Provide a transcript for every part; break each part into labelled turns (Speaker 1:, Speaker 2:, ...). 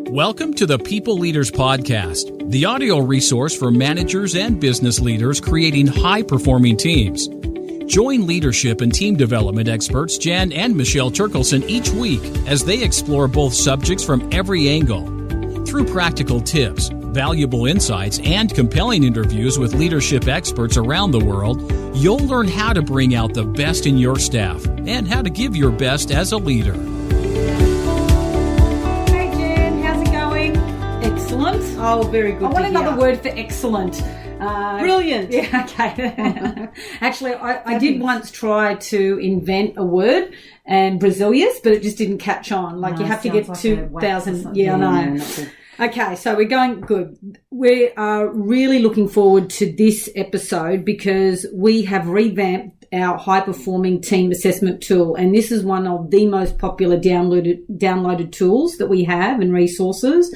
Speaker 1: Welcome to the People Leaders Podcast, the audio resource for managers and business leaders creating high-performing teams. Join leadership and team development experts Jan and Michelle Turkelson each week as they explore both subjects from every angle. Through practical tips, valuable insights, and compelling interviews with leadership experts around the world, you'll learn how to bring out the best in your staff and how to give your best as a leader.
Speaker 2: Excellent.
Speaker 3: Oh, very good.
Speaker 2: I want another word for excellent.
Speaker 3: Brilliant.
Speaker 2: Yeah, okay. Actually, I did once try to invent a word, and Brazilius, but it just didn't catch on. Like, you have to get
Speaker 3: like
Speaker 2: 2,000. Yeah, I know.
Speaker 3: No, not good.
Speaker 2: Okay, so we're going good. We are really looking forward to this episode because we have revamped our high-performing team assessment tool, and this is one of the most popular downloaded tools that we have and resources.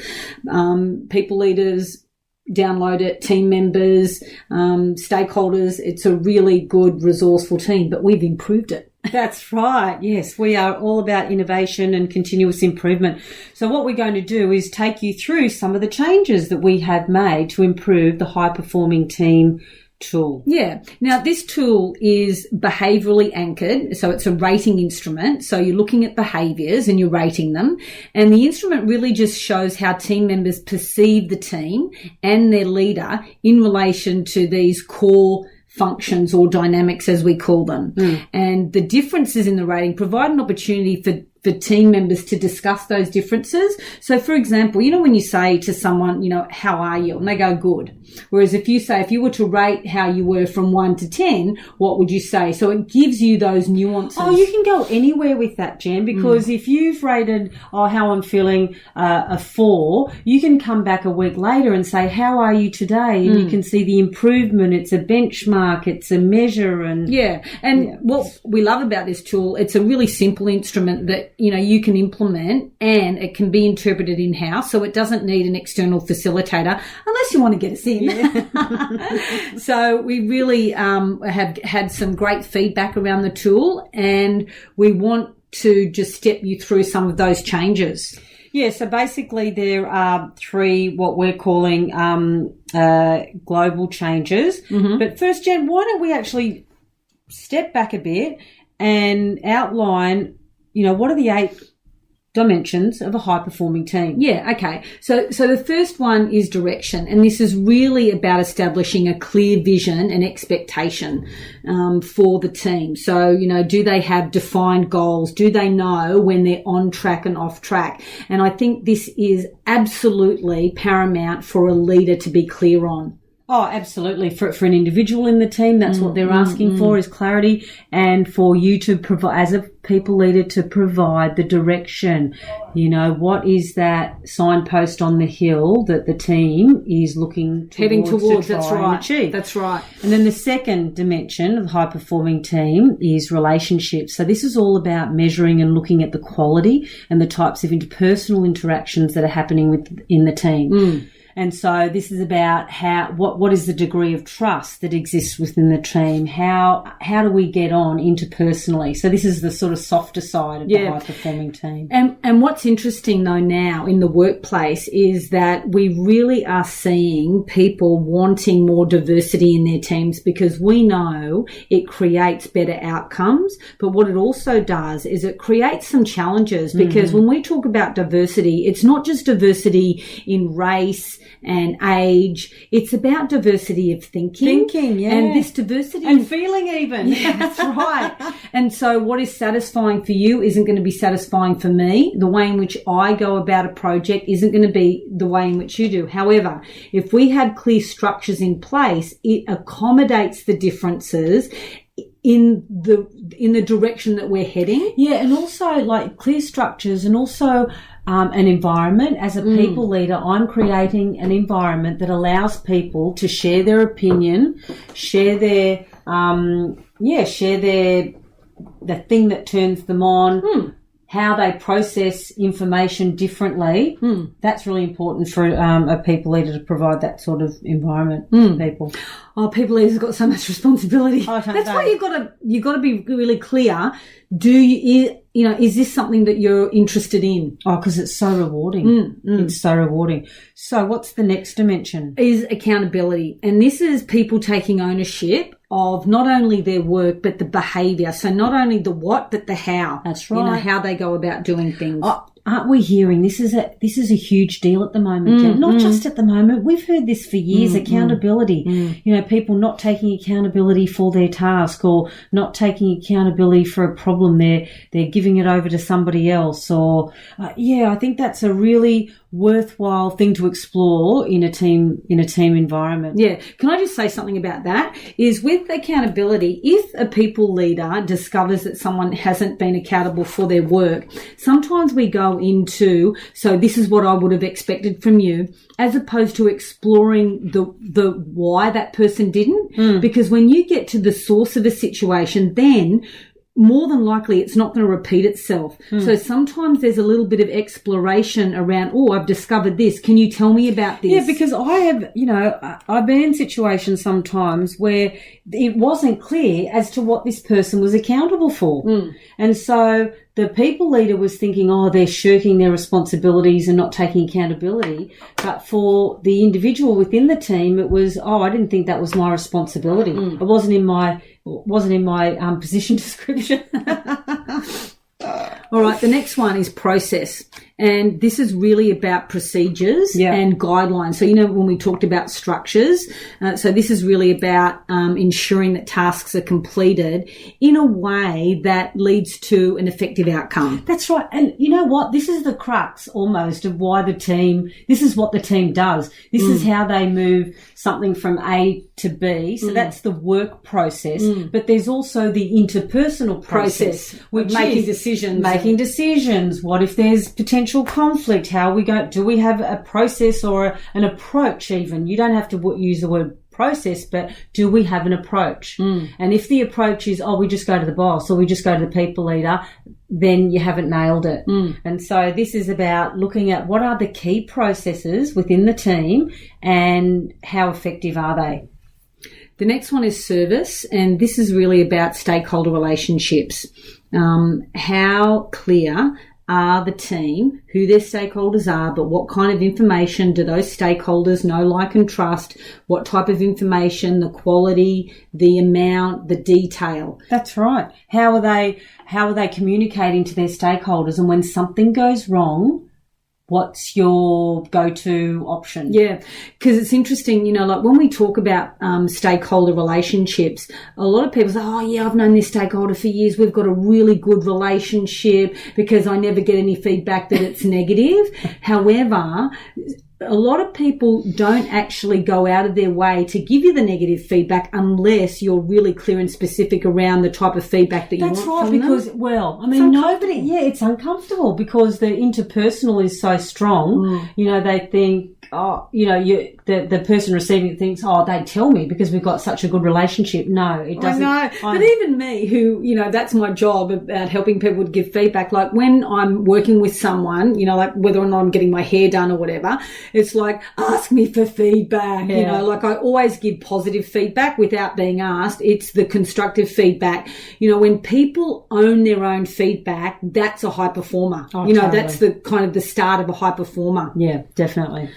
Speaker 2: People leaders download it, team members, stakeholders. It's a really good, resourceful team, but we've improved it.
Speaker 3: That's right. Yes, we are all about innovation and continuous improvement. So what we're going to do is take you through some of the changes that we have made to improve the high-performing team tool.
Speaker 2: Yeah. Now, this tool is behaviourally anchored, so it's a rating instrument. So you're looking at behaviours and you're rating them. And the instrument really just shows how team members perceive the team and their leader in relation to these core functions or dynamics, as we call them. And the differences in the rating provide an opportunity for team members to discuss those differences. So, for example, you know, when you say to someone, you know, how are you? And they go, good. Whereas if you were to rate how you were from 1 to 10, what would you say? So it gives you those nuances.
Speaker 3: Oh, you can go anywhere with that, Jen, because if you've rated, how I'm feeling, a 4, you can come back a week later and say, how are you today? And you can see the improvement. It's a benchmark. It's a measure. And
Speaker 2: what we love about this tool, it's a really simple instrument that, you know, you can implement, and it can be interpreted in-house, so it doesn't need an external facilitator unless you want to get us in. Yeah. So we really have had some great feedback around the tool, and we want to just step you through some of those changes.
Speaker 3: Yeah, so basically there are 3 what we're calling global changes. But first, Jen, why don't we actually step back a bit and outline, you know, what are the 8 dimensions of a high-performing team?
Speaker 2: Yeah, okay. So the first one is direction, and this is really about establishing a clear vision and expectation for the team. So, you know, do they have defined goals? Do they know when they're on track and off track? And I think this is absolutely paramount for a leader to be clear on.
Speaker 3: Oh, absolutely. For an individual in the team, that's what they're asking for, is clarity, and for you to provide, as a people leader, to provide the direction. You know, what is that signpost on the hill that the team is heading towards to try and achieve?
Speaker 2: That's right.
Speaker 3: And then the second dimension of the high-performing team is relationships. So this is all about measuring and looking at the quality and the types of interpersonal interactions that are happening within the team. And so this is about what is the degree of trust that exists within the team? How do we get on interpersonally? So this is the sort of softer side of the high-performing team.
Speaker 2: And what's interesting, though, now in the workplace is that we really are seeing people wanting more diversity in their teams, because we know it creates better outcomes. But what it also does is it creates some challenges, because when we talk about diversity, it's not just diversity in race and age, it's about diversity of thinking. And this diversity
Speaker 3: and feeling even.
Speaker 2: Yeah, that's right. And so what is satisfying for you isn't going to be satisfying for me. The way in which I go about a project isn't going to be the way in which you do. However, if we have clear structures in place, it accommodates the differences in the direction that we're heading.
Speaker 3: Yeah, and also like clear structures, and also an environment. As a people leader, I'm creating an environment that allows people to share their opinion, share their the thing that turns them on, how they process information differently. That's really important for a people leader to provide that sort of environment for people.
Speaker 2: Oh, people leaders have got so much responsibility.
Speaker 3: Oh,
Speaker 2: that's why you got to be really clear. Do you is this something that you're interested in?
Speaker 3: Oh, because it's so rewarding. It's so rewarding. So what's the next dimension?
Speaker 2: Is accountability. And this is people taking ownership of not only their work, but the behaviour. So not only the what, but the how.
Speaker 3: That's right.
Speaker 2: How they go about doing things.
Speaker 3: Oh, aren't we hearing this is a huge deal at the moment, Jen? Not just at the moment. We've heard this for years, accountability. People not taking accountability for their task or not taking accountability for a problem. They're giving it over to somebody else. Or, I think that's a really worthwhile thing to explore in a team environment.
Speaker 2: Yeah. Can I just say something about that? Is with accountability, if a people leader discovers that someone hasn't been accountable for their work, sometimes we go into, so this is what I would have expected from you, as opposed to exploring the why that person didn't. Because when you get to the source of a situation, then more than likely it's not going to repeat itself. So sometimes there's a little bit of exploration around, I've discovered this. Can you tell me about this?
Speaker 3: Yeah, because I have, I've been in situations sometimes where it wasn't clear as to what this person was accountable for. And so the people leader was thinking, they're shirking their responsibilities and not taking accountability. But for the individual within the team, it was, I didn't think that was my responsibility. It wasn't in my position description.
Speaker 2: All right, the next one is process. And this is really about procedures and guidelines. So, when we talked about structures, so this is really about ensuring that tasks are completed in a way that leads to an effective outcome.
Speaker 3: That's right. And you know what? This is the crux almost of why this is what the team does. This is how they move something from A to B. So that's the work process. But there's also the interpersonal process,
Speaker 2: which
Speaker 3: making decisions. What if there's potential conflict? Do we have a process or an approach even? You don't have to use the word process, but do we have an approach? And if the approach is, we just go to the boss or we just go to the people leader, then you haven't nailed it. And so this is about looking at what are the key processes within the team and how effective are they?
Speaker 2: The next one is service, and this is really about stakeholder relationships. How clear are the team, who their stakeholders are, but what kind of information do those stakeholders know, like and trust? What type of information, the quality, the amount, the detail?
Speaker 3: That's right. How are they communicating to their stakeholders? And when something goes wrong, what's your go-to option?
Speaker 2: Yeah, because it's interesting, like when we talk about stakeholder relationships, a lot of people say, I've known this stakeholder for years. We've got a really good relationship because I never get any feedback that it's negative. However, a lot of people don't actually go out of their way to give you the negative feedback unless you're really clear and specific around the type of feedback that you want from them.
Speaker 3: That's right, because, it's uncomfortable because the interpersonal is so strong. They think, the person receiving it thinks, they tell me because we've got such a good relationship. No, it doesn't.
Speaker 2: I know. But even me, who, that's my job about helping people to give feedback. Like when I'm working with someone, like whether or not I'm getting my hair done or whatever, it's like, ask me for feedback.
Speaker 3: Yeah.
Speaker 2: Like I always give positive feedback without being asked. It's the constructive feedback. When people own their own feedback, that's a high performer.
Speaker 3: Totally.
Speaker 2: That's the kind of the start of a high performer.
Speaker 3: Yeah, definitely.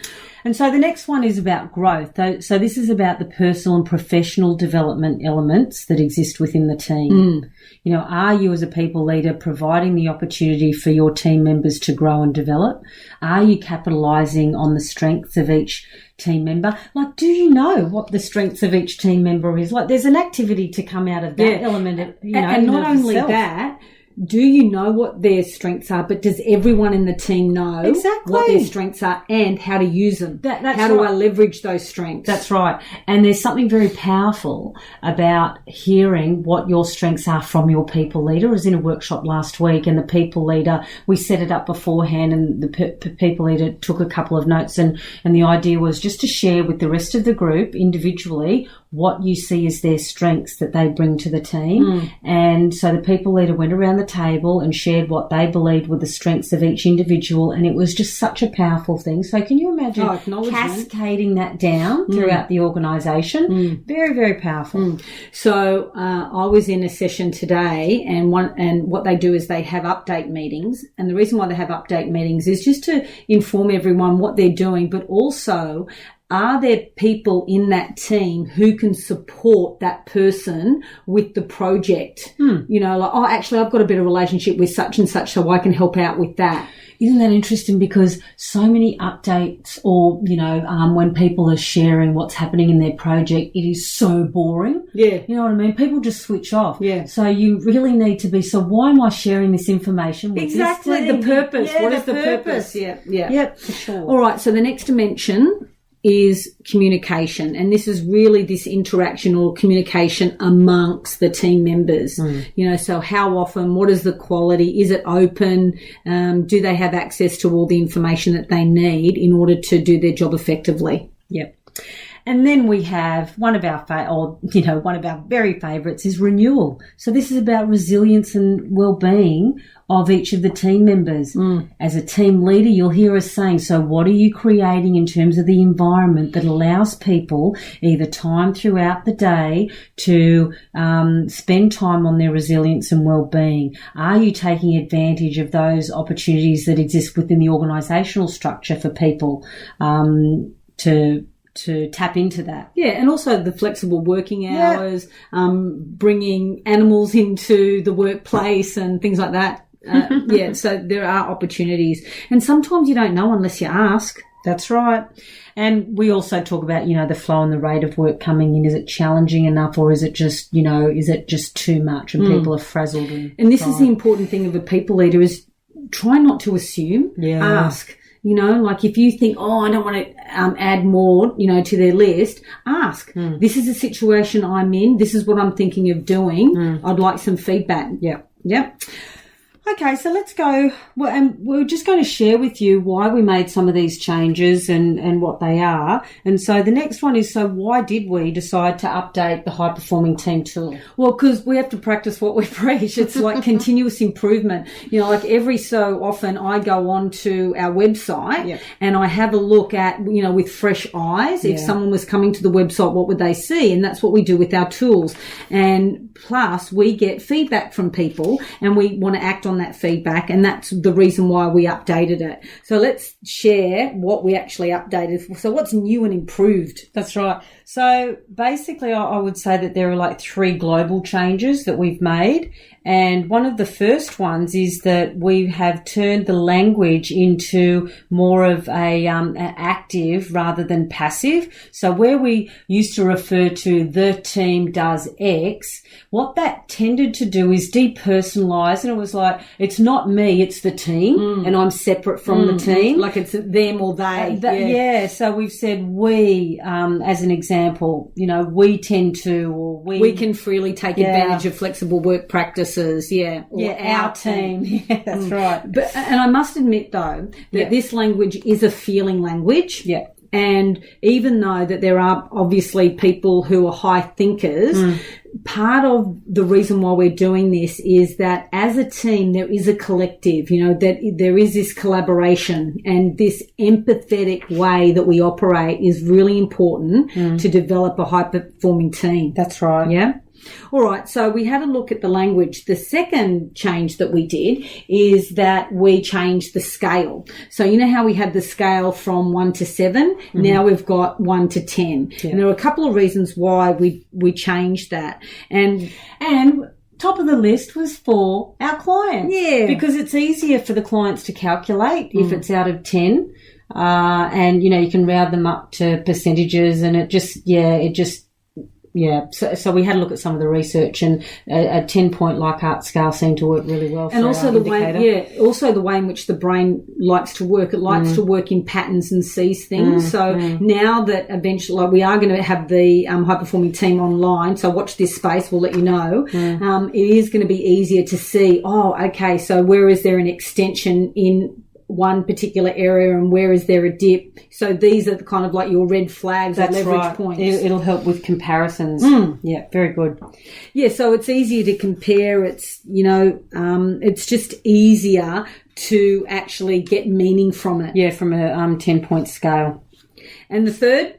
Speaker 3: And so the next one is about growth. So this is about the personal and professional development elements that exist within the team. Are you as a people leader providing the opportunity for your team members to grow and develop? Are you capitalising on the strengths of each team member? Like, do you know what the strengths of each team member is? Like, there's an activity to come out of that element.
Speaker 2: And not only that, do you know what their strengths are, but does everyone in the team know what their strengths are and how to use them? How do I leverage those strengths?
Speaker 3: That's right. And there's something very powerful about hearing what your strengths are from your people leader. I was in a workshop last week and the people leader, we set it up beforehand and the people leader took a couple of notes and the idea was just to share with the rest of the group individually what you see as their strengths that they bring to the team. And so the people leader went around the table and shared what they believed were the strengths of each individual, and it was just such a powerful thing. So can you imagine cascading that down throughout the organisation? Very, very powerful.
Speaker 2: So I was in a session today, and what they do is they have update meetings, and the reason why they have update meetings is just to inform everyone what they're doing, but also, are there people in that team who can support that person with the project? You know, like, oh, actually, I've got a better relationship with such and such, so I can help out with that.
Speaker 3: Isn't that interesting? Because so many updates, or, you know, when people are sharing what's happening in their project, it is so boring.
Speaker 2: Yeah.
Speaker 3: You know what I mean? People just switch off.
Speaker 2: Yeah.
Speaker 3: So you really need to be, so why am I sharing this information with
Speaker 2: exactly,
Speaker 3: this team?
Speaker 2: The purpose.
Speaker 3: Yeah,
Speaker 2: what is the purpose? Yeah.
Speaker 3: Yep, for sure.
Speaker 2: All right, so the next dimension is communication, and this is really this interaction or communication amongst the team members. You know, so how often, what is the quality, is it open, do they have access to all the information that they need in order to do their job effectively?
Speaker 3: Yep. And then we have one of our very favourites is renewal. So this is about resilience and well-being of each of the team members. As a team leader, you'll hear us saying, so what are you creating in terms of the environment that allows people either time throughout the day to spend time on their resilience and well-being? Are you taking advantage of those opportunities that exist within the organisational structure for people to tap into that?
Speaker 2: Yeah, and also the flexible working hours, bringing animals into the workplace and things like that. So there are opportunities. And sometimes you don't know unless you ask.
Speaker 3: That's right. And we also talk about, you know, the flow and the rate of work coming in. Is it challenging enough, or is it just, you know, is it just too much and people are frazzled?
Speaker 2: And this is the important thing of a people leader, is try not to assume, ask. You know, like if you think, oh, I don't want to add more, you know, to their list, ask. This is a situation I'm in. This is what I'm thinking of doing. I'd like some feedback. Yep.
Speaker 3: Okay, so let's go. Well, and we're just going to share with you why we made some of these changes and what they are. And so the next one is, so why did we decide to update the high performing team tool?
Speaker 2: Well, because we have to practice what we preach. It's like continuous improvement. You know, like every so often I go on to our website and I have a look at, you know, with fresh eyes. If someone was coming to the website, what would they see? And that's what we do with our tools. And plus we get feedback from people and we want to act on that feedback, and that's the reason why we updated it. So let's share what we actually updated. So what's new and improved?
Speaker 3: That's right. So basically I would say that there are like 3 global changes that we've made. And one of the first ones is that we have turned the language into more of an active rather than passive. So where we used to refer to the team does X, what that tended to do is depersonalize, and it was like, it's not me, it's the team, and I'm separate from the team.
Speaker 2: Like it's them or they.
Speaker 3: So we've said we, as an example, you know, we tend to, or
Speaker 2: we can freely take advantage of flexible work practices.
Speaker 3: Our team. Yeah, that's right.
Speaker 2: And I must admit though that this language is a feeling language.
Speaker 3: Yeah.
Speaker 2: And even though that there are obviously people who are high thinkers, part of the reason why we're doing this is that as a team, there is a collective, you know, that there is this collaboration, and this empathetic way that we operate is really important to develop a high performing team.
Speaker 3: That's right.
Speaker 2: Yeah. All right, so we had a look at the language. The second change that we did is that we changed the scale. So you know how we had the scale from 1 to 7? Now we've got 1 to 10. Yeah. And there are a couple of reasons why we changed that. And
Speaker 3: top of the list was for our clients.
Speaker 2: Yeah.
Speaker 3: Because it's easier for the clients to calculate if it's out of 10. And, you know, you can round them up to percentages, and so we had a look at some of the research, and a 10-point Likert scale seemed to work really well for
Speaker 2: and also
Speaker 3: our indicator.
Speaker 2: Also the way in which the brain likes to work. It likes to work in patterns and sees things. Now that eventually we are going to have the high-performing team online, so watch this space, we'll let you know. It is going to be easier to see, so where is there an extension in one particular area and where is there a dip. So these are kind of like your red flags or leverage points.
Speaker 3: It'll help with comparisons. Yeah, very good.
Speaker 2: Yeah, so it's easier to compare. It's, it's just easier to actually get meaning from it.
Speaker 3: Yeah, from a 10-point scale.
Speaker 2: And the third?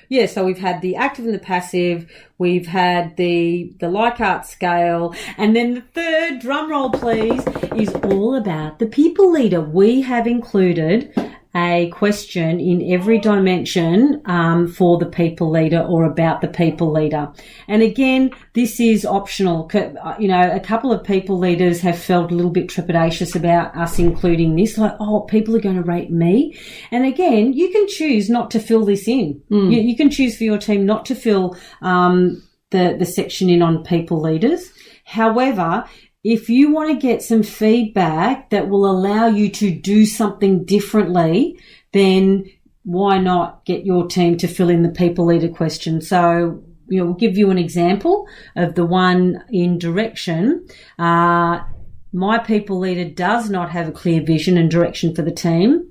Speaker 3: Yeah, so we've had the active and the passive, we've had the Likert scale, and then the third, drum roll please, is all about the people leader. We have included a question in every dimension for the people leader or about the people leader. And again, this is optional. A couple of people leaders have felt a little bit trepidatious about us including this, like, oh, people are going to rate me. And again, you can choose not to fill this in. You can choose for your team not to fill the section in on people leaders. However, if you want to get some feedback that will allow you to do something differently, then why not get your team to fill in the people leader question? So we'll give you an example of the one in direction. My people leader does not have a clear vision and direction for the team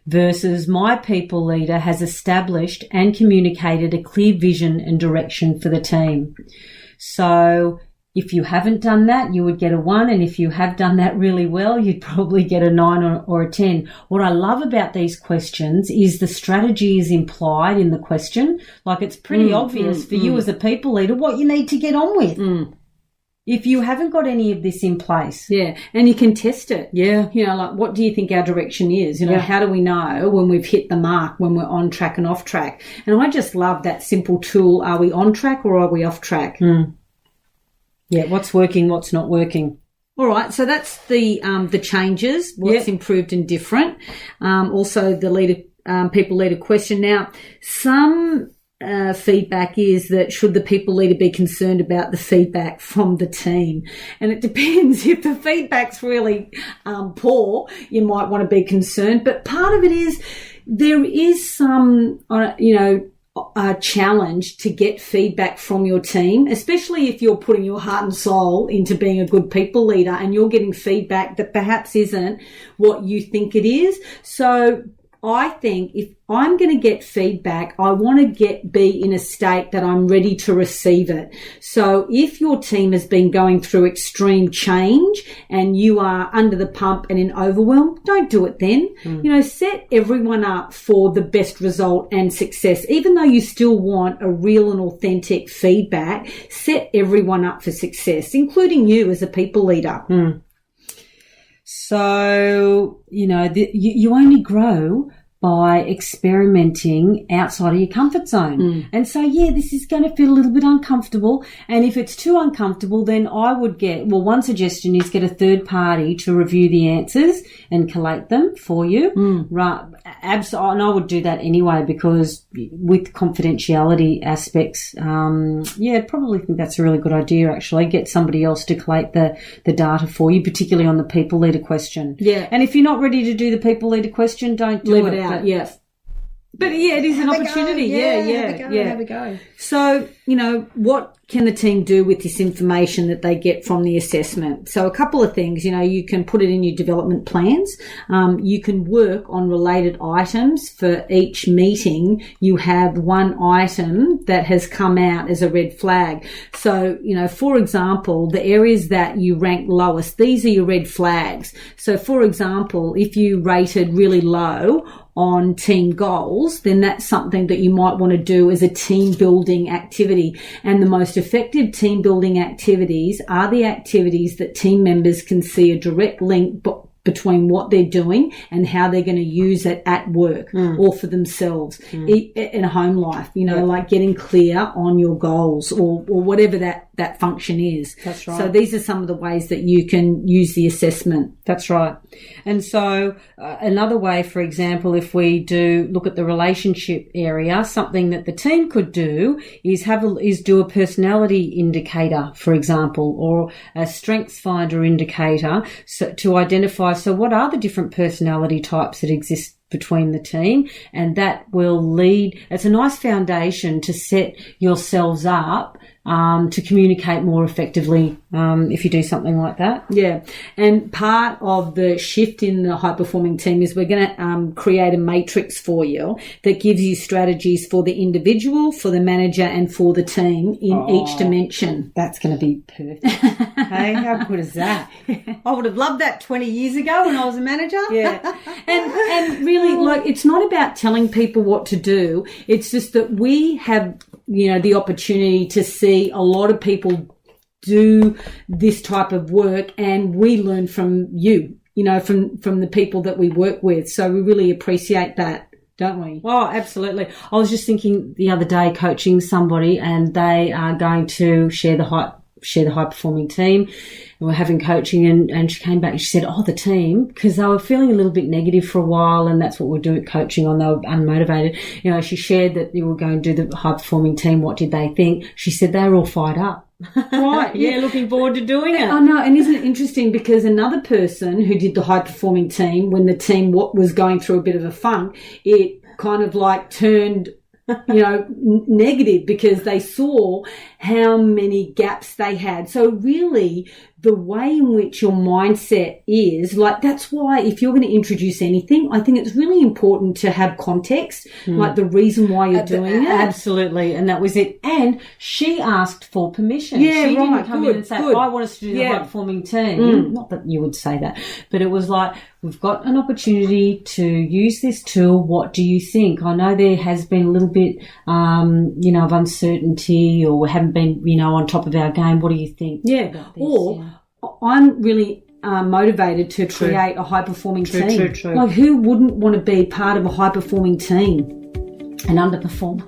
Speaker 3: versus my people leader has established and communicated a clear vision and direction for the team. So if you haven't done that, you would get a 1. And if you have done that really well, you'd probably get a 9 or a 10. What I love about these questions is the strategy is implied in the question. Like it's pretty obvious for you as a people leader what you need to get on with. If you haven't got any of this in place.
Speaker 2: Yeah, and you can test it. Yeah. Like what do you think our direction is? How do we know when we've hit the mark, when we're on track and off track? And I just love that simple tool. Are we on track or are we off track?
Speaker 3: Yeah, what's working, what's not working.
Speaker 2: All right, so that's the changes, what's improved and different. Also the people leader question. Now, some feedback is that should the people leader be concerned about the feedback from the team? And it depends. If the feedback's really poor, you might want to be concerned. But part of it is there is some, a challenge to get feedback from your team, especially if you're putting your heart and soul into being a good people leader and you're getting feedback that perhaps isn't what you think it is. So I think if I'm going to get feedback, I want to be in a state that I'm ready to receive it. So if your team has been going through extreme change and you are under the pump and in overwhelm, don't do it then. Set everyone up for the best result and success. Even though you still want a real and authentic feedback, set everyone up for success, including you as a people leader.
Speaker 3: So, you only grow by experimenting outside of your comfort zone. And so, this is going to feel a little bit uncomfortable. And if it's too uncomfortable, then I would one suggestion is get a third party to review the answers and collate them for you. Right. Absolutely. And I would do that anyway because with confidentiality aspects, probably think that's a really good idea, actually. Get somebody else to collate the data for you, particularly on the people leader question.
Speaker 2: Yeah.
Speaker 3: And if you're not ready to do the people leader question, don't do
Speaker 2: Leave
Speaker 3: it.
Speaker 2: it out. Yes. But it is an opportunity.
Speaker 3: Have a go.
Speaker 2: So, what can the team do with this information that they get from the assessment? So a couple of things, you can put it in your development plans. You can work on related items for each meeting. You have one item that has come out as a red flag. So, for example, the areas that you rank lowest, these are your red flags. So for example, if you rated really low on team goals, then that's something that you might want to do as a team building activity. And the most effective team building activities are the activities that team members can see a direct link between what they're doing and how they're going to use it at work or for themselves in a home life, like getting clear on your goals or whatever that function is.
Speaker 3: That's right.
Speaker 2: So these are some of the ways that you can use the assessment.
Speaker 3: That's right. And so another way, for example, if we do look at the relationship area, something that the team could do is do a personality indicator, for example, or a strengths finder indicator to identify, so what are the different personality types that exist between the team, and that will lead. It's a nice foundation to set yourselves up to communicate more effectively if you do something like that.
Speaker 2: Yeah. And part of the shift in the high-performing team is we're going to create a matrix for you that gives you strategies for the individual, for the manager, and for the team in each dimension.
Speaker 3: That's going to be perfect. Hey, how good is that? I would have loved that 20 years ago when I was a manager.
Speaker 2: Yeah. And really, like, it's not about telling people what to do. It's just that we have, the opportunity to see a lot of people do this type of work, and we learn from you, from the people that we work with. So we really appreciate that, don't we?
Speaker 3: Oh, absolutely. I was just thinking the other day coaching somebody, and they are going to share the high performing team, and we're having coaching, and she came back and she said, the team, because they were feeling a little bit negative for a while, and that's what we're doing coaching on. They were unmotivated. She shared that you were going to do the high performing team. What did they think? She said they were all fired up.
Speaker 2: Right.
Speaker 3: Yeah, looking forward to doing it.
Speaker 2: I know. And isn't it interesting, because another person who did the high performing team, when the team was going through a bit of a funk, it kind of like turned negative, because they saw how many gaps they had. So really, the way in which your mindset is, like, that's why if you're going to introduce anything, I think it's really important to have context, like the reason why you're doing it.
Speaker 3: Absolutely. And that was it. And she asked for permission.
Speaker 2: Yeah,
Speaker 3: she
Speaker 2: right.
Speaker 3: didn't come in and say, I want us to do the high performing team. Not that you would say that, but it was like, we've got an opportunity to use this tool. What do you think? I know there has been a little bit, of uncertainty, or we haven't been, on top of our game. What do you think?
Speaker 2: Yeah. I'm really motivated to create a high-performing team.
Speaker 3: True.
Speaker 2: Like, who wouldn't want to be part of a high-performing team?
Speaker 3: An underperformer.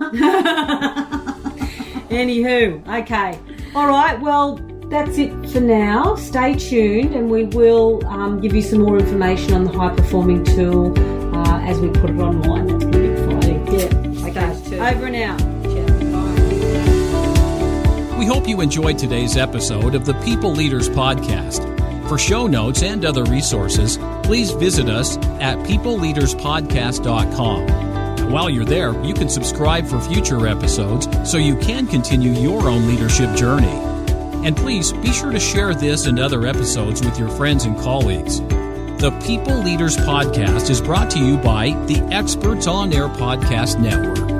Speaker 3: Anywho, okay. All right, well, that's it for now. Stay tuned, and we will give you some more information on the high-performing tool as we put it online. That's going to be exciting.
Speaker 2: Yeah.
Speaker 3: Okay, over and out.
Speaker 1: We hope you enjoyed today's episode of the People Leaders Podcast. For show notes and other resources, please visit us at peopleleaderspodcast.com. And while you're there, you can subscribe for future episodes so you can continue your own leadership journey. And please be sure to share this and other episodes with your friends and colleagues. The People Leaders Podcast is brought to you by the Experts on Air Podcast Network.